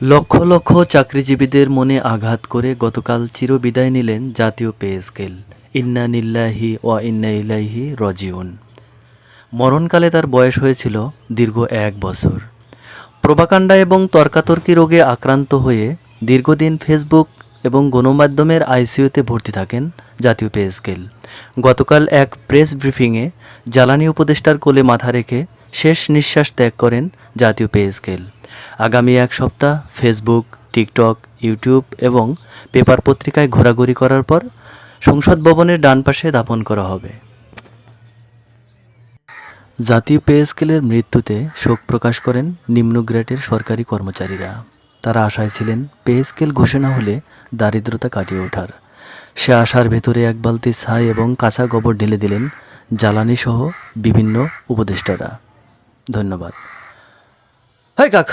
লক্ষ লক্ষ চাকরিজীবীদের মনে আঘাত করে গতকাল চিরবিদায় নিলেন জাতীয় পে স্কেল। ইন্না নিল্লাহি ওয়া ইন্না ইলাইহি রাজিউন। মরণকালে তার বয়স হয়েছিল দীর্ঘ 1 বছর। প্রোপাগান্ডা এবং তর্কাতর্কি রোগে আক্রান্ত হয়ে দীর্ঘদিন ফেসবুক এবং গণমাধ্যমের আইসিইউতে ভর্তি থাকেন জাতীয় পে স্কেল। গতকাল এক প্রেস ব্রিফিংয়ে জ্বালানি উপদেষ্টার কোলে মাথা রেখে শেষ নিঃশ্বাস ত্যাগ করেন জাতীয় পে স্কেল। আগামী 1 সপ্তাহ ফেসবুক, টিকটক, ইউটিউব এবং পেপার পত্রিকায় ঘোরাঘুরি করার পর সংসদ ভবনের ডান পাশে দাফন করা হবে। জাতীয় পে স্কেলের মৃত্যুতে শোক প্রকাশ করেন নিম্ন গ্রেডের সরকারি কর্মচারীরা। তারা আশায় ছিলেন পে স্কেল ঘোষণা হলে দারিদ্রতা কাটিয়ে ওঠার। সে আশার ভেতরে এক বালতি ছাই এবং কাঁচা গোবর ঢেলে দিলেন জ্বালানি সহ বিভিন্ন উপদেষ্টারা। ধন্যবাদ। হাই কাক,